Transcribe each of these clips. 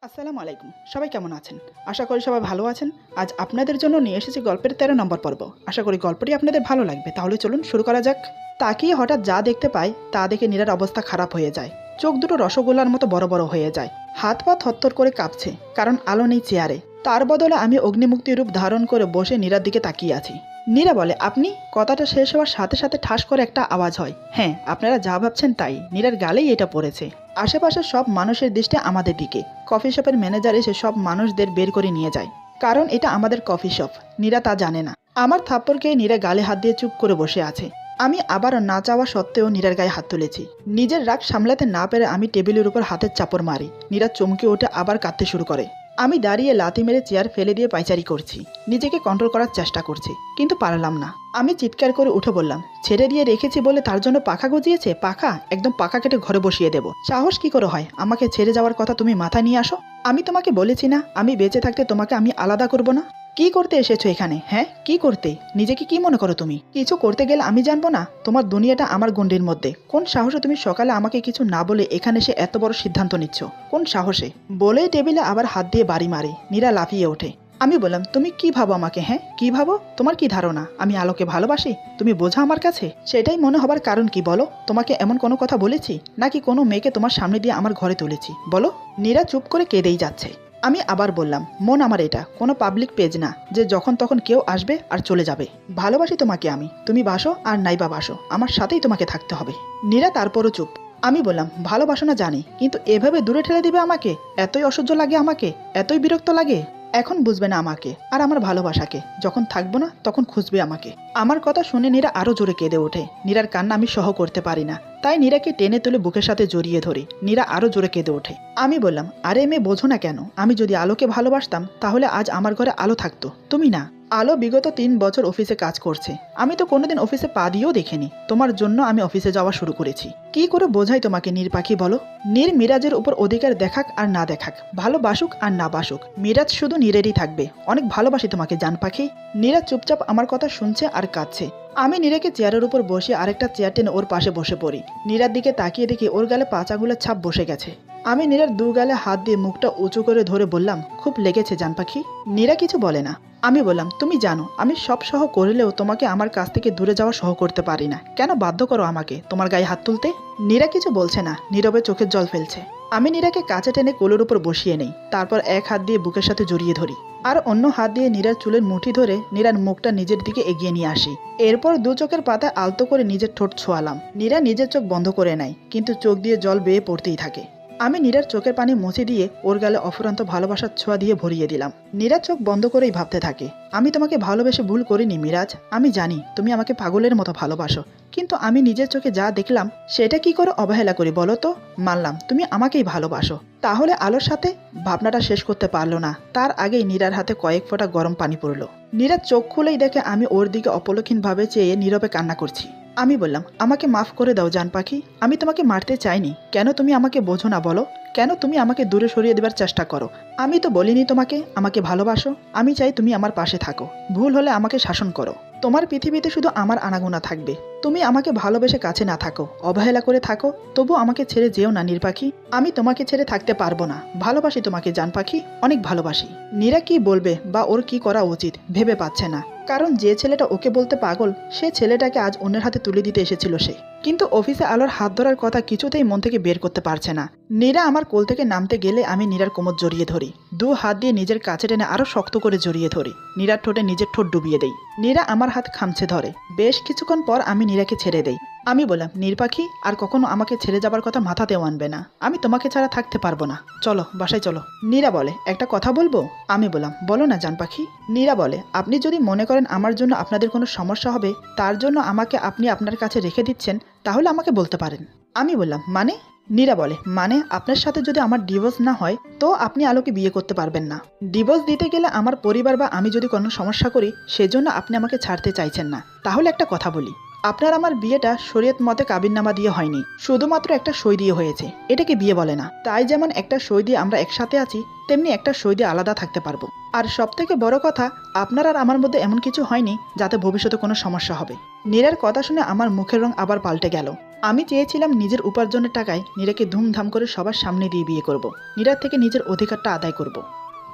আসসালামু আলাইকুম। সবাই কেমন আছেন? আশা করি সবাই ভালো আছেন। আজ আপনাদের জন্য নিয়ে এসেছি গল্পের ১৩ নম্বর পর্ব। আশা করি গল্পটি আপনাদের ভালো লাগবে। তাহলে চলুন শুরু করা যাক। তাকিয়ে হঠাৎ যা দেখতে পায় তা দেখে নীরার অবস্থা খারাপ হয়ে যায়। চোখ দুটো রসগোল্লার মতো বড় বড় হয়ে যায়। হাত পা থরথর করে কাঁপছে, কারণ আলো নেই চেয়ারে। তার বদলে আমি অগ্নিমুক্তি রূপ ধারণ করে বসে নীরার দিকে তাকিয়ে আছি। নীরা বলে, আপনি? কথাটা শেষ হওয়ার সাথে সাথে ঠাস করে একটা আওয়াজ হয়। হ্যাঁ, আপনারা যা ভাবছেন তাই। নীরার গালেই এটা পড়েছে। আশেপাশের সব মানুষের দৃষ্টি আমাদের দিকে। কফি শপের ম্যানেজার এসে সব মানুষদের বের করে নিয়ে যায়, কারণ এটা আমাদের কফি শপ। নীরা তা জানে না। আমার থাপ্পড় খেয়ে নীরা গালে হাত দিয়ে চুপ করে বসে আছে। আমি আবারও না চাওয়া সত্ত্বেও নীরার গায়ে হাত তুলেছি। নিজের রাগ সামলাতে না পেরে আমি টেবিলের উপর হাতের চাপড় মারি। নীরা চমকে উঠে আবার কাঁদতে শুরু করে। আমি দাঁড়িয়ে লাথি মেরে চেয়ার ফেলে দিয়ে পায়চারি করছি। নিজেকে কন্ট্রোল করার চেষ্টা করছি, কিন্তু পারলাম না। আমি চিৎকার করে উঠে বললাম, ছেড়ে দিয়ে রেখেছি বলে তার জন্য পাখা গজিয়েছে? পাখা একদম পাখা কেটে ঘরে বসিয়ে দেব। সাহস কি করে হয় আমাকে ছেড়ে যাওয়ার কথা তুমি মাথায় নিয়ে আসো? আমি তোমাকে বলেছি না আমি বেঁচে থাকতে তোমাকে আমি আলাদা করব না? কি করতে এসেছো এখানে? হ্যাঁ, কি করতে? নিজেকে কি মনে করো তুমি? কিছু করতে গেলে আমি জানবো না? তোমার দুনিয়াটা আমার গণ্ডির মধ্যে। কোন সাহসে তুমি সকালে আমাকে কিছু না বলে এখানে এসে এত বড় সিদ্ধান্ত নিচ্ছ? কোন সাহসে? বলেই টেবিলে আবার হাত দিয়ে বাড়ি মারে। নীরা লাফিয়ে ওঠে। আমি বললাম, তুমি কি ভাবো আমাকে? হ্যাঁ, কি ভাবো? তোমার কি ধারণা আমি আলোকে ভালোবাসি? তুমি বোঝা আমার কাছে? সেটাই মনে হবার কারণ কি বলো? তোমাকে এমন কোনো কথা বলেছি নাকি কোনো মেয়েকে তোমার সামনে দিয়ে আমার ঘরে তুলেছি? বলো। নীরা চুপ করে কেঁদেই যাচ্ছে। আমি আবার বললাম, মন আমার এটা কোনো পাবলিক পেজ না যে যখন তখন কেউ আসবে আর চলে যাবে। ভালোবাসি তোমাকে আমি। তুমি বাসো আর নাইবা বাসো, আমার সাথেই তোমাকে থাকতে হবে। নীরা তারপরও চুপ। আমি বললাম, ভালোবাসো না জানি, কিন্তু এভাবে দূরে ঠেলে দিবে আমাকে? এতই অসহ্য লাগে আমাকে? এতই বিরক্ত লাগে? এখন বুঝবে না আমাকে আর আমার ভালোবাসাকে। যখন থাকবো না তখন খুঁজবে আমাকে। আমার কথা শুনে নীরা আরো জোরে কেঁদে ওঠে। নীরার কান্না আমি সহ করতে পারি না, তাই নীরাকে টেনে তুলে বুকের সাথে জড়িয়ে ধরি। নীরা আরো জোরে কেঁদে ওঠে। আমি বললাম, আরে মেয়ে, বোঝো না কেন? আমি যদি আলোকে ভালোবাসতাম তাহলে আজ আমার ঘরে আলো থাকতো, তুমি না। আলো বিগত ৩ বছর অফিসে কাজ করছে। আমি তো কোনোদিন অফিসে পা দিয়েও দেখিনি। তোমার জন্য আমি অফিসে যাওয়া শুরু করেছি। কি করে বোঝাই তোমাকে নীর পাখি বলো? নীর মিরাজের উপর অধিকার দেখাক আর না দেখাক, ভালোবাসুক আর না বাসুক, মিরাজ শুধু নীরেরই থাকবে। অনেক ভালোবাসি তোমাকে জান পাখি। নীরা চুপচাপ আমার কথা শুনছে আর কাঁদছে। আমি নীরাকে চেয়ারের উপর বসে আরেকটা চেয়ার টেনে ওর পাশে বসে পড়ি। নীরার দিকে তাকিয়ে দেখি ওর গালে পাচাগুলোর ছাপ বসে গেছে। আমি নীরার দু গালে হাত দিয়ে মুখটা উঁচু করে ধরে বললাম, খুব লেগেছে জান পাখি। নীরা কিছু বলে না। আমি বললাম, তুমি জানো আমি সব সহ করলেও তোমাকে আমার কাছ থেকে দূরে যাওয়া সহ করতে পারি না। কেন বাধ্য করো আমাকে তোমার গায়ে হাত তুলতে? নীরা কিছু বলছে না, নীরবে চোখের জল ফেলছে। আমি নীরাকে কাছে টেনে কোলের উপর বসিয়ে নেই। তারপর এক হাত দিয়ে বুকের সাথে জড়িয়ে ধরি আর অন্য হাত দিয়ে নীরার চুলের মুঠি ধরে নীরার মুখটা নিজের দিকে এগিয়ে নিয়ে আসি। এরপর দু চোখের পাতায় আলতো করে নিজের ঠোঁট ছোঁয়ালাম। নীরা নিজের চোখ বন্ধ করে নেয়, কিন্তু চোখ দিয়ে জল বেয়ে পড়তেই থাকে। আমি নীরার চোখের পানি মুছে দিয়ে ওর গালে অফুরন্ত ভালোবাসার ছোঁয়া দিয়ে ভরিয়ে দিলাম। নীরা চোখ বন্ধ করেই ভাবতে থাকে, আমি তোমাকে ভালোবেসে ভুল করিনি মিরাজ। আমি জানি তুমি আমাকে পাগলের মতো ভালোবাসো, কিন্তু আমি নিজের চোখে যা দেখলাম সেটা কি করে অবহেলা করি বলো তো? মানলাম তুমি আমাকেই ভালোবাসো। তাহলে আলোর সাথে? ভাবনাটা শেষ করতে পারলো না, তার আগেই নীরার হাতে কয়েক ফোঁটা গরম পানি পড়লো। নীরা চোখ খুলেই দেখে আমি ওর দিকে অপলক্ষীনভাবে চেয়ে নীরবে কান্না করছি। আমি বললাম, আমাকে মাফ করে দাও জান পাখি। আমি তোমাকে মারতে চাইনি। কেন তুমি আমাকে বোঝো না বলো? কেন তুমি আমাকে দূরে সরিয়ে দেবার চেষ্টা করো? আমি তো বলিনি তোমাকে আমাকে ভালোবাসো। আমি চাই তুমি আমার পাশে থাকো। ভুল হলে আমাকে শাসন করো। তোমার পৃথিবীতে শুধু আমার আনাগোনা থাকবে। তুমি আমাকে ভালোবেসে কাছে না থাকো, অবহেলা করে থাকো, তবু আমাকে ছেড়ে যেও না নীর পাখি। আমি তোমাকে ছেড়ে থাকতে পারবো না। ভালোবাসি তোমাকে জান পাখি, অনেক ভালোবাসি। নীরা কি বলবে বা ওর কি করা উচিত ভেবে পাচ্ছে না, কারণ যে ছেলেটা ওকে বলতে পাগল সে ছেলেটাকে আজ অন্যের হাতে তুলে দিতে এসেছিল সে। কিন্তু অফিসে আলোর হাত ধরার কথা কিছুতেই মন থেকে বের করতে পারছে না। নীরা আমার কোল থেকে নামতে গেলে আমি নীরার কোমর জড়িয়ে ধরি। দু হাত দিয়ে নিজের কাছে টেনে আরো শক্ত করে জড়িয়ে ধরি। নীরার ঠোঁটে নিজের ঠোঁট ডুবিয়ে দেই। নীরা আমার হাত খামছে ধরে। বেশ কিছুক্ষণ পর আমি নীরাকে ছেড়ে দেই। আমি বললাম, নীর পাখি, আর কখনো আমাকে ছেড়ে যাবার কথা মাথাতেও আনবে না। আমি তোমাকে ছাড়া থাকতে পারবো না। চলো বাসায় চলো। নীরা বলে, একটা কথা বলবো? আমি বললাম, বলো না জান পাখি। নীরা বলে, আপনি যদি মনে করেন আমার জন্য আপনাদের কোনো সমস্যা হবে, তার জন্য আমাকে আপনি আপনার কাছে রেখে দিচ্ছেন, তাহলে আমাকে বলতে পারেন। আমি বললাম, মানে? নীরা বলে, মানে আপনার সাথে যদি আমার ডিভোর্স না হয় তো আপনি আলোকে বিয়ে করতে পারবেন না। ডিভোর্স দিতে গেলে আমার পরিবার বা আমি যদি কোনো সমস্যা করি সেজন্য আপনি আমাকে ছাড়তে চাইছেন না। তাহলে একটা কথা বলি, আপনার আমার বিয়েটা শরীয়ত মতে কাবিননামা দিয়ে হয়নি, শুধুমাত্র একটা সই দিয়ে হয়েছে। এটাকে বিয়ে বলে না। তাই যেমন একটা সই দিয়ে আমরা একসাথে আছি, তেমনি একটা সই দিয়ে আলাদা থাকতে পারবো। আর সবথেকে বড় কথা, আপনার আর আমার মধ্যে এমন কিছু হয়নি যাতে ভবিষ্যতে কোনো সমস্যা হবে। নীরার কথা শুনে আমার মুখের রং আবার পাল্টে গেল। আমি চেয়েছিলাম নিজের উপার্জনের টাকায় নীরাকে ধুমধাম করে সবার সামনে দিয়ে বিয়ে করব। নীরার থেকে নিজের অধিকারটা আদায় করব।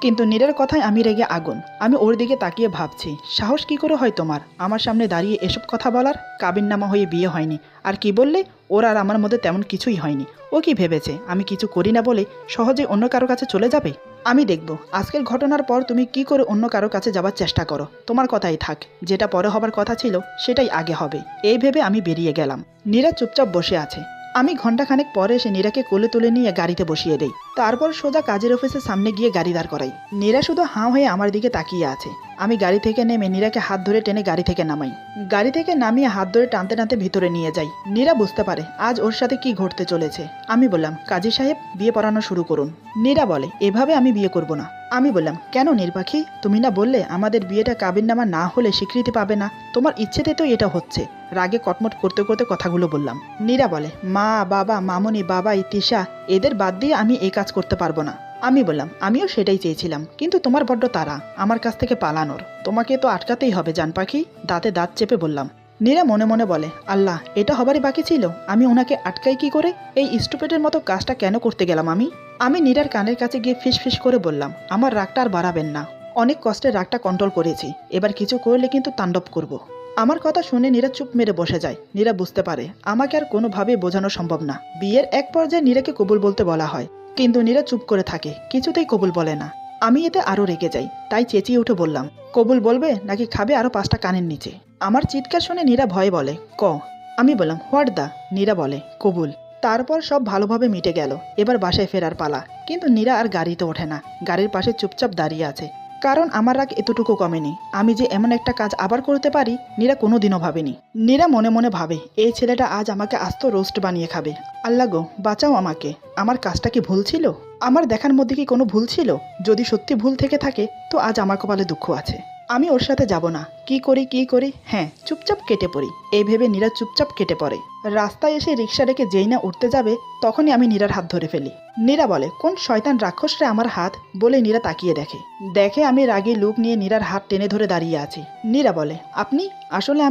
কিন্তু নীরার কথায় আমি রেগে আগুন। আমি ওর দিকে তাকিয়ে ভাবছি, সাহস কি করে হয় তোমার আমার সামনে দাঁড়িয়ে এসব কথা বলার? কাবিননামা হয়ে বিয়ে হয়নি, আর কি বললে ওর আর আমার মধ্যে তেমন কিছুই হয়নি। ও কি ভেবেছে আমি কিছু করি না বলে সহজে অন্য কারো কাছে চলে যাবে? আমি দেখব আজকের ঘটনার পর তুমি কি করে অন্য কারো কাছে যাবার চেষ্টা করো। তোমার কথাই থাক, যেটা পরে হবার কথা ছিল সেটাই আগে হবে। এই ভেবে আমি বেরিয়ে গেলাম। নীরা চুপচাপ বসে আছে। আমি ঘন্টাখানেক পরে এসে নীরাকে কোলে তুলে নিয়ে গাড়িতে বসিয়ে দেই। তারপর সোজা কাজের অফিসের সামনে গিয়ে গাড়ি দাঁড় করাই। নীরা শুধু হাঁ হয়ে আমার দিকে তাকিয়ে আছে। আমি গাড়ি থেকে নেমে নীরাকে হাত ধরে টেনে গাড়ি থেকে নামাই। গাড়ি থেকে নামিয়ে হাত ধরে টানতে টানতে ভিতরে নিয়ে যাই। নীরা বুঝতে পারে আজ ওর সাথে কি ঘটতে চলেছে। আমি বললাম, কাজী সাহেব বিয়ে পড়ানো শুরু করুন। নীরা বলে, এভাবে আমি বিয়ে করব না। আমি বললাম, কেন নির্বাখী, তুমি না বললে আমাদের বিয়েটা কাবিননামা না হলে স্বীকৃতি পাবে না? তোমার ইচ্ছেতে তো এটা হচ্ছে। রাগে কটমট করতে করতে কথাগুলো বললাম। নীরা বলে, মা বাবা মামনি বাবাই তিশা এদের বাদ দিয়ে আমি এই কাজ করতে পারবো না। আমি বললাম, আমিও সেটাই চেয়েছিলাম, কিন্তু তোমার বড্ড তাড়া আমার কাছ থেকে পালানোর। তোমাকে তো আটকাতেই হবে জান পাখি। দাঁতে দাঁত চেপে বললাম। নীরা মনে মনে বলে, আল্লাহ, এটা হবারই বাকি ছিল। আমি ওনাকে আটকাই কি করে? এই স্টুপিডের মতো কাজটা কেন করতে গেলাম আমি নীরার কানের কাছে গিয়ে ফিস ফিস করে বললাম, আমার রাগটা আর বাড়াবেন না। অনেক কষ্টে রাগটা কন্ট্রোল করেছি, এবার কিছু করলে কিন্তু তাণ্ডব করব। আমার কথা শুনে নীরা চুপ মেরে বসে যায়। নীরা বুঝতে পারে আমাকে আর কোনোভাবেই বোঝানো সম্ভব না। বিয়ের এক পর্যায়ে নীরাকে কবুল বলতে বলা হয়, কিন্তু নীরা চুপ করে থাকে, কিছুতেই কবুল বলে না। আমি এতে আরও রেগে যাই, তাই চেঁচিয়ে উঠে বললাম, কবুল বলবে নাকি খাবে আরও 5টা কানের নিচে? আমার চিৎকার শুনে নীরা ভয়ে বলে, ক। আমি বললাম, হোয়াট দা? নীরা বলে, কবুল। তারপর সব ভালোভাবে মিটে গেল। এবার বাসায় ফেরার পালা। কিন্তু নীরা আর গাড়িতে ওঠে না, গাড়ির পাশে চুপচাপ দাঁড়িয়ে আছে। কারণ আমার রাগ এতটুকু কমেনি। আমি যে এমন একটা কাজ আবার করতে পারি নীরা কোনোদিনও ভাবেনি। নীরা মনে মনে ভাবে, এই ছেলেটা আজ আমাকে আস্ত রোস্ট বানিয়ে খাবে। আল্লাহ গো, বাঁচাও আমাকে। আমার কাজটা কি ভুল ছিল? আমার দেখার মধ্যে কি কোনো ভুল ছিল? যদি সত্যি ভুল থেকে থাকে তো আজ আমার কপালে দুঃখ আছে। আমি ওর সাথে যাব না। কি করি? হ্যাঁ, চুপচাপ কেটে পড়ি। এই ভেবে নীরা চুপচাপ কেটে পড়ে। রাস্তায় এসে রিক্সা রেখে যেই না উঠতে যাবে তখনই আমি নীরার হাত ধরে ফেলি। নীরা বলে, কোন শয়তান রাক্ষসরে আমার হাত? বলে নীরা তাকিয়ে দেখে আমি রাগী লুক নিয়ে নীরার হাত টেনে ধরে দাঁড়িয়ে আছি। নীরা বলে, আপনি? আসলে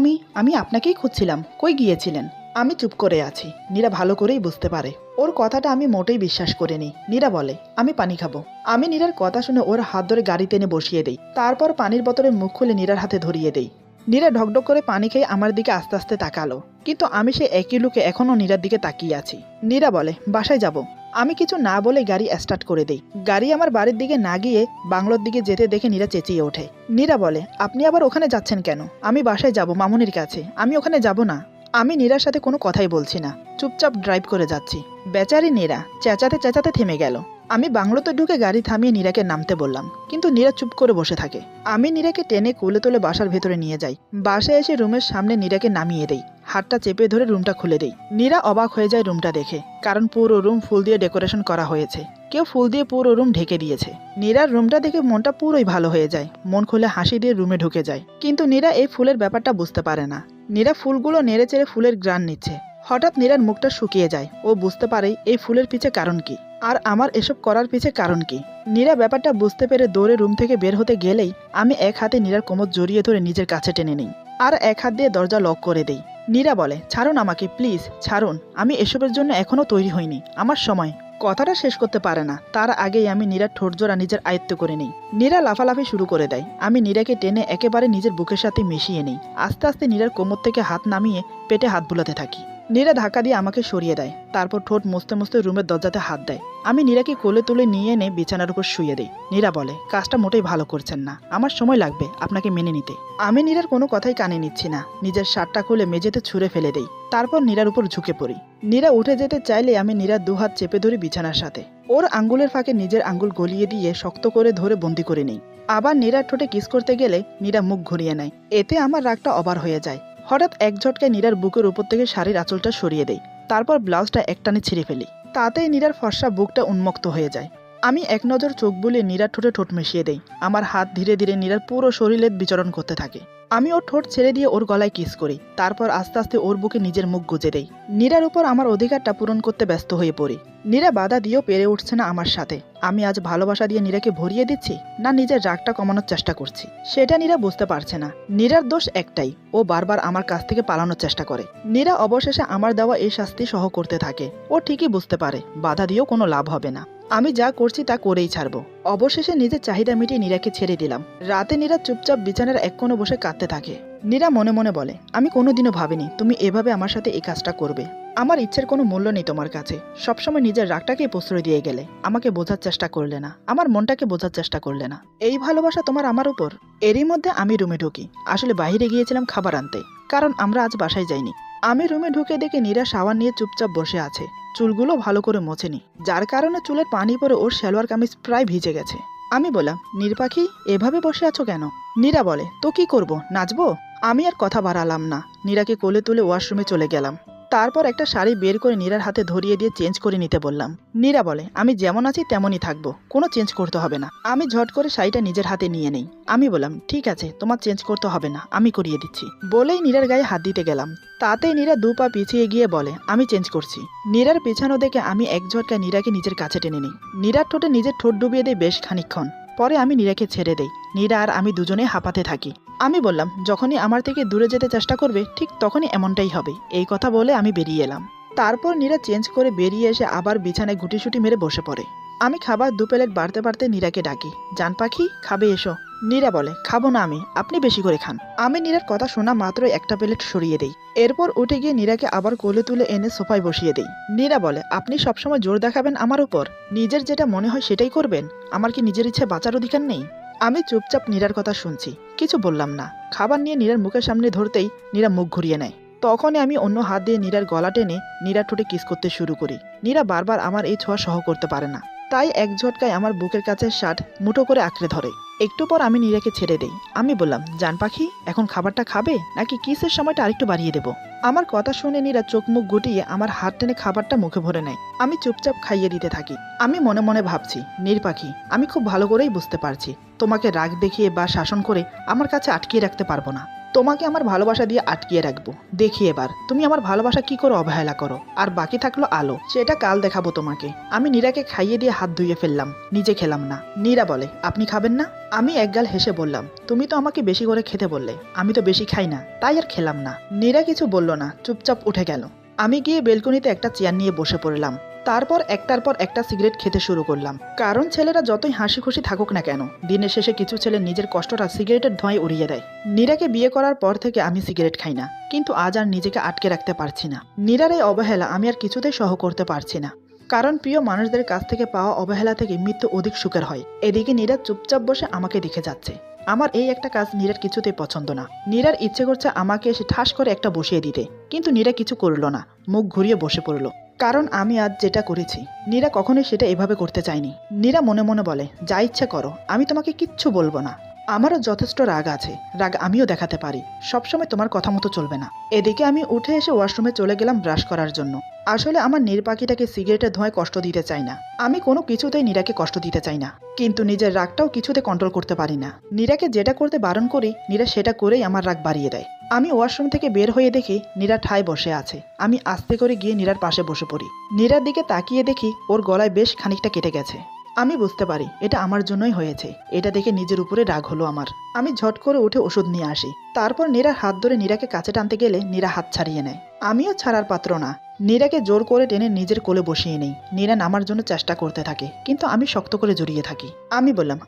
আমি আপনাকেই খুঁজছিলাম। কই গিয়েছিলেন? আমি চুপ করে আছি। নীরা ভালো করেই বুঝতে পারে ওর কথাটা আমি মোটেই বিশ্বাস করিনি। নীরা বলে, আমি পানি খাবো। আমি নীরার কথা শুনে ওর হাত ধরে গাড়ি টেনে বসিয়ে দেই। তারপর পানির বোতলের মুখ খুলে নীরার হাতে ধরিয়ে দেই। নীরা ঢকঢক করে পানি খেয়ে আমার দিকে আস্তে আস্তে তাকালো, কিন্তু আমি সে একই লুকে এখনও নীরার দিকে তাকিয়ে আছি। নীরা বলে, বাসায় যাব। আমি কিছু না বলে গাড়ি স্টার্ট করে দেই। গাড়ি আমার বাড়ির দিকে না গিয়ে বাংলোর দিকে যেতে দেখে নীরা চেঁচিয়ে ওঠে। নীরা বলে, আপনি আবার ওখানে যাচ্ছেন কেন? আমি বাসায় যাব, মামুনির কাছে। আমি ওখানে যাব না। আমি নীরার সাথে কোনো কথাই বলছি না, চুপচাপ ড্রাইভ করে যাচ্ছি। বেচারি নীরা চেঁচাতে চেঁচাতে থেমে গেল। আমি বাংলোতে ঢুকে গাড়ি থামিয়ে নীরাকে নামতে বললাম, কিন্তু নীরা চুপ করে বসে থাকে। আমি নীরাকে টেনে কোলে তুলে বাসার ভেতরে নিয়ে যাই। বাসায় এসে রুমের সামনে নীরাকে নামিয়ে দেই। হাতটা চেপে ধরে রুমটা খুলে দেই। নীরা অবাক হয়ে যায় রুমটা দেখে, কারণ পুরো রুম ফুল দিয়ে ডেকোরেশন করা হয়েছে। কেউ ফুল দিয়ে পুরো রুম ঢেকে দিয়েছে। নীরার রুমটা দেখে মনটা পুরোই ভালো হয়ে যায়। মন খুলে হাসি দিয়ে রুমে ঢুকে যায়। কিন্তু নীরা এই ফুলের ব্যাপারটা বুঝতে পারে না। নীরা ফুলগুলো নেড়ে চেড়ে ফুলের গ্রান নিচ্ছে। হঠাৎ নীরার মুখটা শুকিয়ে যায়। ও বুঝতে পারে এই ফুলের পিছে কারণ কি, আর আমার এসব করার পিছে কারণ কি। নীরা ব্যাপারটা বুঝতে পেরে দৌড়ে রুম থেকে বের হতে গেলেই আমি এক হাতে নীরার কোমর জড়িয়ে ধরে নিজের কাছে টেনে নিই, আর এক হাত দিয়ে দরজা লক করে দেই। নীরা বলে, ছাড়ুন আমাকে, প্লিজ ছাড়ুন। আমি এসবের জন্য এখনো তৈরি হইনি, আমার সময়। কথাটা শেষ করতে পারে না, তার আগেই আমি নীরার ঠোঁটজোড়া নিজের আয়ত্ত করে নিই। নীরা লাফালাফি শুরু করে দেয়। আমি নীরাকে টেনে একেবারে নিজের বুকের সাথে মিশিয়ে নিই। আস্তে আস্তে নীরার কোমর থেকে হাত নামিয়ে পেটে হাত বুলাতে থাকি। নীরা ধাক্কা দিয়ে আমাকে সরিয়ে দেয়। তারপর ঠোঁট মুছতে মুছতে রুমের দরজাতে হাত দেয়। আমি নীরাকে কোলে তুলে নিয়ে এনে বিছানার উপর শুয়ে দিই। নীরা বলে, কাজটা মোটেই ভালো করছেন না, আমার সময় লাগবে আপনাকে মেনে নিতে। আমি নীরার কোনো কথাই কানে নিচ্ছি না। নিজের শার্টটা খুলে মেঝেতে ছুঁড়ে ফেলে দেই। তারপর নীরার উপর ঝুঁকে পড়ি। নীরা উঠে যেতে চাইলে আমি নীরার দুহাত চেপে ধরি বিছানার সাথে। ওর আঙ্গুলের ফাঁকে নিজের আঙ্গুল গলিয়ে দিয়ে শক্ত করে ধরে বন্দি করে নিই। আবার নীরার ঠোঁটে কিস করতে গেলে নীরা মুখ ঘুরিয়ে নেয়। এতে আমার রাগটা অবার হয়ে যায়। হঠাৎ এক ঝটকায় নীরার বুকের উপর থেকে শাড়ির আঁচলটা সরিয়ে দেই। তারপর ব্লাউজটা একটানে ছিঁড়ে ফেলি। তাতেই নীরার ফর্সা বুকটা উন্মুক্ত হয়ে যায়। আমি এক নজর চোখ বুলিয়ে নীরার ঠোঁটে ঠোঁট মিশিয়ে দেই। আমার হাত ধীরে ধীরে নীরার পুরো শরীরে বিচরণ করতে থাকে। আমি ওর ঠোঁট ছেড়ে দিয়ে ওর গলায় কিস করি, তারপর আস্তে আস্তে ওর বুকে নিজের মুখ গুজে দেই। নীরার উপর আমার অধিকারটা পূরণ করতে ব্যস্ত হয়ে পড়ি। নীরা বাধা দিয়েও পেরে উঠছে না আমার সাথে। আমি আজ ভালোবাসা দিয়ে নীরাকে ভরিয়ে দিচ্ছি, না নিজের রাগটা কমানোর চেষ্টা করছি, সেটা নীরা বুঝতে পারছে না। নীরার দোষ একটাই, ও বারবার আমার কাছ থেকে পালানোর চেষ্টা করে। নীরা অবশেষে আমার দেওয়া এই শাস্তি সহ করতে থাকে। ও ঠিকই বুঝতে পারে বাধা দিয়েও কোনো লাভ হবে না, আমি যা করছি তা করেই ছাড়বো। অবশেষে নিজের চাহিদা মিটিয়ে নীরাকে ছেড়ে দিলাম। রাতে নীরা চুপচাপ বিছানার এক কোণে বসে কাঁদতে থাকে। নীরা মনে মনে বলে, আমি কোনোদিনও ভাবিনি তুমি এভাবে আমার সাথে এই কাজটা করবে। আমার ইচ্ছের কোনো মূল্য নেই তোমার কাছে। সবসময় নিজের রাগটাকেই প্রশ্রয় দিয়ে গেলে, আমাকে বোঝার চেষ্টা করলে না, আমার মনটাকে বোঝার চেষ্টা করলে না। এই ভালোবাসা তোমার আমার উপর। এরই মধ্যে আমি রুমে ঢুকি। আসলে বাইরে গিয়েছিলাম খাবার আনতে, কারণ আমরা আজ বাসায় যাইনি। আমি রুমে ঢুকে দেখি নীরা শাওয়ার নিয়ে চুপচাপ বসে আছে। চুলগুলো ভালো করে মোছেনি, যার কারণে চুলের পানি পরে ওর সালোয়ার কামিজ প্রায় ভিজে গেছে। আমি বললাম, নীর পাখি এভাবে বসে আছো কেন? নীরা বলে, তো কি করব, নাচবো? আমি আর কথা বাড়ালাম না, নীরাকে কোলে তুলে ওয়াশরুমে চলে গেলাম। তারপর একটা শাড়ি বের করে নীরার হাতে ধরিয়ে দিয়ে চেঞ্জ করে নিতে বললাম। নীরা বলে, আমি যেমন আছি তেমনই থাকবো, কোনো চেঞ্জ করতে হবে না। আমি ঝট করে শাড়িটা নিজের হাতে নিয়ে নেই। আমি বললাম, ঠিক আছে, তোমার চেঞ্জ করতে হবে না, আমি করিয়ে দিচ্ছি। বলেই নীরার গায়ে হাত দিতে গেলাম। তাতেই নীরা 2 পা পিছিয়ে গিয়ে বলে, আমি চেঞ্জ করছি। নীরার পেছানো দেখে আমি এক ঝটকায় নীরাকে নিজের কাছে টেনে নিই। নীরার ঠোঁটে নিজের ঠোঁট ডুবিয়ে দেই বেশ খানিকক্ষণ। পরে আমি নীরাকে ছেড়ে দেই। নীরা আর আমি দুজনে হাঁপাতে থাকি। আমি বললাম, যখনই আমার থেকে দূরে যেতে চেষ্টা করবে ঠিক তখনই এমনটাই হবে। এই কথা বলে আমি বেরিয়ে এলাম। তারপর নীরা চেঞ্জ করে বেরিয়ে এসে আবার বিছানায় গুটিসুটি মেরে বসে পড়ে। আমি খাবার 2 প্লেট বাড়তে বাড়তে নীরাকে ডাকি, জান পাখি খাবে এসো। নীরা বলে, খাবো না আমি, আপনি বেশি করে খান। আমি নীরার কথা শোনা মাত্রই একটা প্লেট সরিয়ে দেই। এরপর উঠে গিয়ে নীরাকে আবার কোলে তুলে এনে সোফায় বসিয়ে দেই। নীরা বলে, আপনি সবসময় জোর দেখাবেন আমার উপর? নিজের যেটা মনে হয় সেটাই করবেন? আমার কি নিজের ইচ্ছে বাঁচার অধিকার নেই? আমি চুপচাপ নীরার কথা শুনছি, কিছু বললাম না। খাবার নিয়ে নীরার মুখের সামনে ধরতেই নীরা মুখ ঘুরিয়ে নেয়। তখনই আমি অন্য হাত দিয়ে নীরার গলা টেনে নীরার ঠোঁটে কিস করতে শুরু করি। নীরা বারবার আমার এই ছোঁয়া সহ করতে পারে না, তাই এক ঝটকায় আমার বুকের কাছে শার্ট মুঠো করে আঁকড়ে ধরে। একটু পর আমি নীরাকে ছেড়ে দেই। আমি বললাম, জান পাখি এখন খাবারটা খাবে নাকি কিসের সময়টা আরেকটু বাড়িয়ে দেব? আমার কথা শুনে নীরা চোখ মুখ গুটিয়ে আমার হাত টেনে খাবারটা মুখে ভরে নেয়। আমি চুপচাপ খাইয়ে দিতে থাকি। আমি মনে মনে ভাবছি, নীর পাখি আমি খুব ভালো করেই বুঝতে পারছি তোমাকে রাগ দেখিয়ে বা শাসন করে আমার কাছে আটকিয়ে রাখতে পারবো না। তোমাকে আমার ভালোবাসা দিয়ে আটকিয়ে রাখবো। দেখি এবার তুমি আমার ভালোবাসা কি করে অবহেলা করো। আর বাকি থাকলো আলো, সেটা কাল দেখাবো তোমাকে। আমি নীরাকে খাইয়ে দিয়ে হাত ধুয়ে ফেললাম, নিজে খেলাম না। নীরা বলে, আপনি খাবেন না? আমি একগাল হেসে বললাম, তুমি তো আমাকে বেশি করে খেতে বললে, আমি তো বেশি খাই না, তাই আর খেলাম না। নীরা কিছু বলল না, চুপচাপ উঠে গেল। আমি গিয়ে বেলকনিতে একটা চেয়ার নিয়ে বসে পড়লাম। তারপর একটার পর একটা সিগারেট খেতে শুরু করলাম। কারণ ছেলেরা যতই হাসি খুশি থাকুক না কেন, দিনের শেষে কিছু ছেলে নিজের কষ্টটা সিগারেটের ধোঁয়ায় উড়িয়ে দেয়। নীরাকে বিয়ে করার পর থেকে আমি সিগারেট খাই না, কিন্তু আজ আর নিজেকে আটকে রাখতে পারছি না। নীরার এই অবহেলা আমি আর কিছুতেই সহ করতে পারছি না। কারণ প্রিয় মানুষদের কাছ থেকে পাওয়া অবহেলা থেকে মৃত্যু অধিক সুখের হয়। এদিকে নীরা চুপচাপ বসে আমাকে দেখে যাচ্ছে। আমার এই একটা কাজ নীরার কিছুতেই পছন্দ না। নীরার ইচ্ছে করছে আমাকে এসে ঠাস করে একটা বসিয়ে দিতে, কিন্তু নীরা কিছু করলো না, মুখ ঘুরিয়ে বসে পড়লো। কারণ আমি আজ যেটা করেছি নীরা কখনোই সেটা এভাবে করতে চায়নি। নীরা মনে মনে বলে, যা ইচ্ছে করো, আমি তোমাকে কিচ্ছু বলবো না। আমারও যথেষ্ট রাগ আছে, রাগ আমিও দেখাতে পারি, সবসময় তোমার কথা মতো চলবে না। এদিকে আমি উঠে এসে ওয়াশরুমে চলে গেলাম ব্রাশ করার জন্য। আসলে আমার নীর পাখিটাকে সিগারেটের ধোঁয়ায় কষ্ট দিতে চাই না। আমি কোনো কিছুতেই নীরাকে কষ্ট দিতে চাই না, কিন্তু নিজের রাগটাও কিছুতে কন্ট্রোল করতে পারি না। নীরাকে যেটা করতে বারণ করি নীরা সেটা করেই আমার রাগ বাড়িয়ে দেয়। আমি ওয়াশরুম থেকে বের হয়ে দেখি নীরা ঠায় বসে আছে। আমি আস্তে করে গিয়ে নীরার পাশে বসে পড়ি। নীরার দিকে তাকিয়ে দেখি ওর গলায় বেশ খানিকটা কেটে গেছে। আমি বুঝতে পারি এটা আমার জন্যই হয়েছে। এটা দেখে নিজের উপরে রাগ হলো আমার। আমি ঝট করে উঠে ওষুধ নিয়ে আসি। তারপর নীরার হাত ধরে নীরাকে কাছে টানতে গেলে নীরা হাত ছাড়িয়ে নেয়। আমিও ছাড়ার পাত্র না। নীরাকে জোর করে টেনে নিজের কোলে বসিয়ে নেই। নীরা নামার জন্য চেষ্টা করতে থাকে, কিন্তু আমি শক্ত করে জড়িয়ে থাকি। আমি বললাম,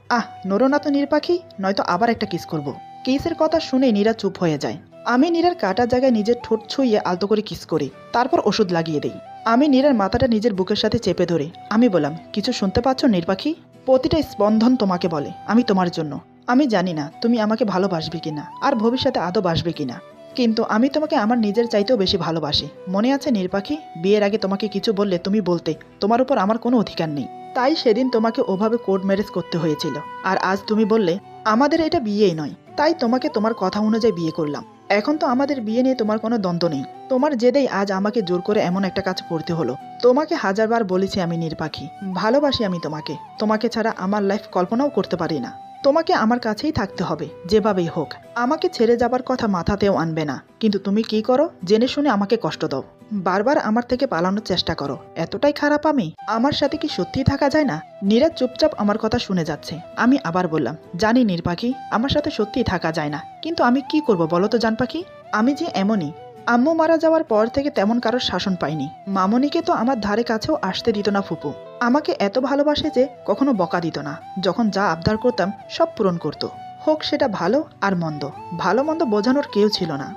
নড়ো না তো নীর পাখি, নয়তো আবার একটা কিস করব। কিসের কথা শুনে নীরা চুপ হয়ে যায়। আমি নীরার কাটা জায়গায় নিজের ঠোঁট ছুঁয়ে আলতো করে কিস করি, তারপর ওষুধ লাগিয়ে দেই। আমি নীরার মাথাটা নিজের বুকের সাথে চেপে ধরে আমি বললাম, কিছু শুনতে পাচ্ছ নীর পাখি? প্রতিটা স্পন্দন তোমাকে বলে আমি তোমার জন্য। আমি জানি না তুমি আমাকে ভালোবাসবে কিনা, আর ভবিষ্যতে আদৌ বাসবে কিনা, কিন্তু আমি তোমাকে আমার নিজের চাইতেও বেশি ভালোবাসি। মনে আছে নীর পাখি, বিয়ের আগে তোমাকে কিছু বললে তুমি বলতে তোমার উপর আমার কোনো অধিকার নেই, তাই সেদিন তোমাকে ওভাবে কোর্ট ম্যারেজ করতে হয়েছিল। আর আজ তুমি বললে আমাদের এটা বিয়েই নয়, তাই তোমাকে তোমার কথা অনুযায়ী বিয়ে করলাম। এখন তো আমাদের বিয়ে নিয়ে তোমার কোনো দ্বন্দ্ব নেই, তোমার জেদেই আজ আমাকে জোর করে এমন একটা কাজ করতে হলো। তোমাকে হাজারবার বলেছি আমি নির্পাখী, ভালোবাসি আমি তোমাকে। তোমাকে ছাড়া আমার লাইফ কল্পনাও করতে পারি না। তোমাকে আমার কাছেই থাকতে হবে যেভাবেই হোক। আমাকে ছেড়ে যাবার কথা মাথাতেও আনবে না। কিন্তু তুমি কি করো? জেনে শুনে আমাকে কষ্ট দাও, বারবার আমার থেকে পালানোর চেষ্টা করো। এতটাই খারাপ আমি? আমার সাথে কি সত্যিই থাকা যায় না? নীরা চুপচাপ আমার কথা শুনে যাচ্ছে। আমি আবার বললাম, জানি নির্পাখি, আমার সাথে সত্যিই থাকা যায় না, কিন্তু আমি কি করব বলো তো জান পাখি? আমি যে এমনই। আম্মু মারা যাওয়ার পর থেকে তেমন কারোর শাসন পাইনি। মামনিকে তো আমার ধারে কাছেও আসতে দিত না ফুপু। আমাকে এত ভালোবাসে যে কখনো বকা দিত না। যখন যা আবদার করতাম সব পূরণ করত। হোক সেটা ভালো আর মন্দ, ভালো মন্দ বোঝানোর কেউ ছিল না।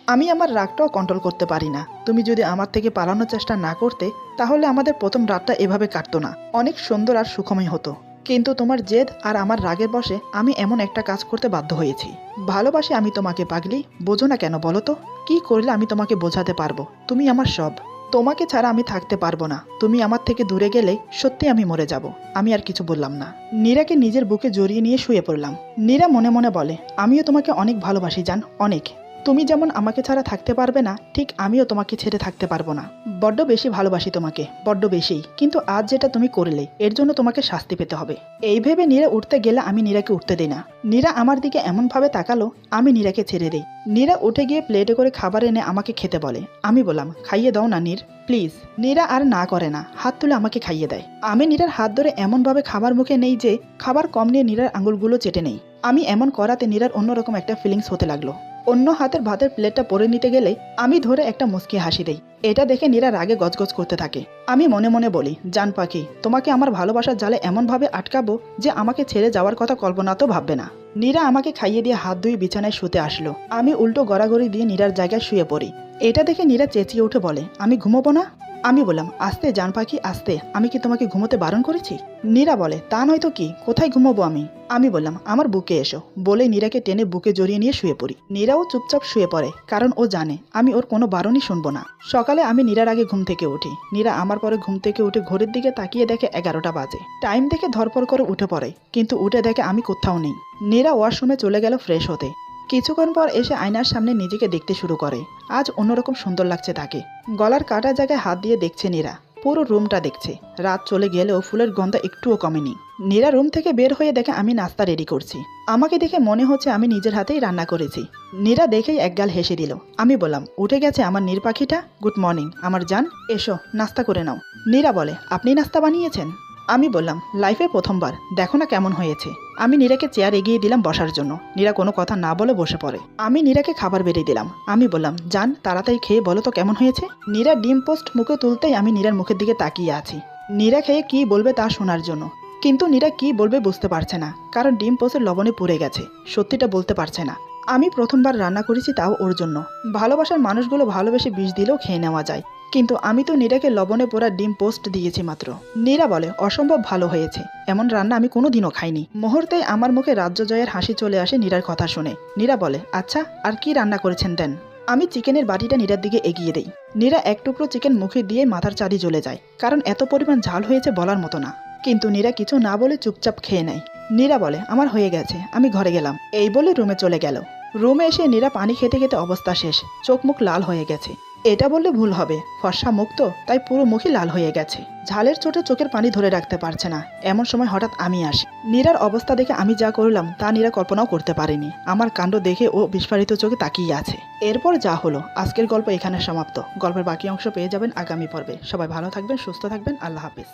আমি আমার রাগটাও কন্ট্রোল করতে পারি না। তুমি যদি আমার থেকে পালানোর চেষ্টা না করতে, তাহলে আমাদের প্রথম রাতটা এভাবে কাটতো না, অনেক সুন্দর আর সুখময় হতো। কিন্তু তোমার জেদ আর আমার রাগের বশে আমি এমন একটা কাজ করতে বাধ্য হয়েছি। ভালোবাসি আমি তোমাকে পাগলি, বোঝো না কেন বলো তো? কি করলে আমি তোমাকে বোঝাতে পারবো? তুমি আমার সব। তোমাকে ছাড়া আমি থাকতে পারবো না। তুমি আমার থেকে দূরে গেলে সত্যি আমি মরে যাব। আমি আর কিছু বললাম না। নীরাকে নিজের বুকে জড়িয়ে নিয়ে শুয়ে পড়লাম। নীরা মনে মনে বলে, আমিও তোমাকে অনেক ভালোবাসি জান, অনেক। তুমি যেমন আমাকে ছাড়া থাকতে পারবে না, ঠিক আমিও তোমাকে ছেড়ে থাকতে পারবো না। বড্ড বেশি ভালোবাসি তোমাকে, বড্ড বেশি। কিন্তু আজ যেটা তুমি করলে, এর জন্য তোমাকে শাস্তি পেতে হবে। এই ভেবে নীরা উঠতে গেলে আমি নীরাকে উঠতে দিই না। নীরা আমার দিকে এমনভাবে তাকালো, আমি নীরাকে ছেড়ে দিই। নীরা উঠে গিয়ে প্লেটে করে খাবার এনে আমাকে খেতে বলে। আমি বললাম, খাইয়ে দাও না নীর, প্লিজ। নীরা আর না করে না, হাত তুলে আমাকে খাইয়ে দেয়। আমি নীরার হাত ধরে এমনভাবে খাবার মুখে নেই যে খাবার কম নিয়ে নীরার আঙুলগুলো চেটে নেই। আমি এমন করাতে নীরার অন্যরকম একটা ফিলিংস হতে লাগলো। অন্য হাতের ভাতের প্লেটটা পরে নিতে গেলে আমি ধরে একটা মুচকি হাসি দেই। এটা দেখে নীরা রাগে গজগজ করতে থাকে। আমি মনে মনে বলি, জান পাখি, তোমাকে আমার ভালোবাসার জালে এমনভাবে আটকাবো যে আমাকে ছেড়ে যাওয়ার কথা কল্পনা তো ভাববে না। নীরা আমাকে খাইয়ে দিয়ে হাত ধুয়ে বিছানায় শুতে আসলো। আমি উল্টো গড়াগড়ি দিয়ে নীরার জায়গায় শুয়ে পড়ি। এটা দেখে নীরা চেঁচিয়ে উঠে বলে, আমি ঘুমোবো না? আমি বললাম, আস্তে জান পাখি আস্তে, আমি কি তোমাকে ঘুমোতে বারণ করেছি? নীরা বলে, তা নয়তো কি, কোথায় ঘুমোবো আমি? আমি বললাম, আমার বুকে এসো। বলে নীরাকে টেনে বুকে জড়িয়ে নিয়ে শুয়ে পড়ি। নীরাও চুপচাপ শুয়ে পড়ে, কারণ ও জানে আমি ওর কোনো বারণই শুনবো না। সকালে আমি নীরার আগে ঘুম থেকে উঠি। নীরা আমার পরে ঘুম থেকে উঠে ঘড়ির দিকে তাকিয়ে দেখে 11টা বাজে। টাইম দেখে ধরপড় করে উঠে পড়ে, কিন্তু উঠে দেখে আমি কোথাও নেই। নীরা ওয়াশরুমে চলে গেল ফ্রেশ হতে। কিছুক্ষণ পর এসে আয়নার সামনে নিজেকে দেখতে শুরু করে। আজ অন্যরকম সুন্দর লাগছে তাকে। গলার কাটা জায়গায় হাত দিয়ে দেখছে নীরা। পুরো রুমটা দেখছে। রাত চলে গেলেও ফুলের গন্ধ একটুও কমেনি। নীরা রুম থেকে বের হয়ে দেখে আমি নাস্তা রেডি করছি। আমাকে দেখে মনে হচ্ছে আমি নিজের হাতেই রান্না করেছি। নীরা দেখেই একগাল হেসে দিল। আমি বললাম, উঠে গেছে আমার নীর পাখিটা? গুড মর্নিং আমার জান, এসো নাস্তা করে নাও। নীরা বলে, আপনি নাস্তা বানিয়েছেন? আমি বললাম, লাইফে প্রথমবার, দেখো না কেমন হয়েছে। আমি নীরাকে চেয়ার এগিয়ে দিলাম বসার জন্য। নীরা কোনো কথা না বলে বসে পড়ে। আমি নীরাকে খাবার বেড়ে দিলাম। আমি বললাম, জান তাড়াতাড়ি খেয়ে বলো তো কেমন হয়েছে। নীরা ডিম পোস্ট মুখে তুলতেই আমি নীরার মুখের দিকে তাকিয়ে আছি, নীরা খেয়ে কি বলবে তা শোনার জন্য। কিন্তু নীরা কি বলবে বুঝতে পারছে না, কারণ ডিম পোস্টের লবণে পুড়ে গেছে। সত্যিটা বলতে পারছে না। আমি প্রথমবার রান্না করেছি, তাও ওর জন্য। ভালোবাসার মানুষগুলো ভালোবেসে বিষ দিলেও খেয়ে নেওয়া যায়, কিন্তু আমি তো নীরাকে লবণে পোড়া ডিম পোস্ট দিয়েছি মাত্র। নীরা বলে, অসম্ভব ভালো হয়েছে, এমন রান্না আমি কোনোদিনও খাইনি। মুহূর্তেই আমার মুখে রাজ্য জয়ের হাসি চলে আসে নীরার কথা শুনে। নীরা বলে, আচ্ছা আর কি রান্না করেছেন দেন। আমি চিকেনের বাটিটা নীরার দিকে এগিয়ে দেই। নীরা এক টুকরো চিকেন মুখে দিয়ে মাথার চাঁদি জ্বলে যায়, কারণ এত পরিমাণ ঝাল হয়েছে বলার মতো না। কিন্তু নীরা কিছু না বলে চুপচাপ খেয়ে নেয়। নীরা বলে, আমার হয়ে গেছে, আমি ঘরে গেলাম। এই বলে রুমে চলে গেল। রুমে এসে নীরা পানি খেতে খেতে অবস্থা শেষ, চোখ মুখ লাল হয়ে গেছে। এটা বললে ভুল হবে, ফর্সা মুখ তো, তাই পুরো মুখই লাল হয়ে গেছে। ঝালের চোটে চোখের পানি ধরে রাখতে পারছে না। এমন সময় হঠাৎ আমি আসি। নীরার অবস্থা দেখে আমি যা করলাম তা নীরা কল্পনাও করতে পারেনি। আমার কাণ্ড দেখে ও বিস্ফারিত চোখে তাকিয়ে আছে। এরপর যা হলো, আজকের গল্প এখানে সমাপ্ত। গল্পের বাকি অংশ পেয়ে যাবেন আগামী পর্বে। সবাই ভালো থাকবেন, সুস্থ থাকবেন, আল্লাহ হাফিজ।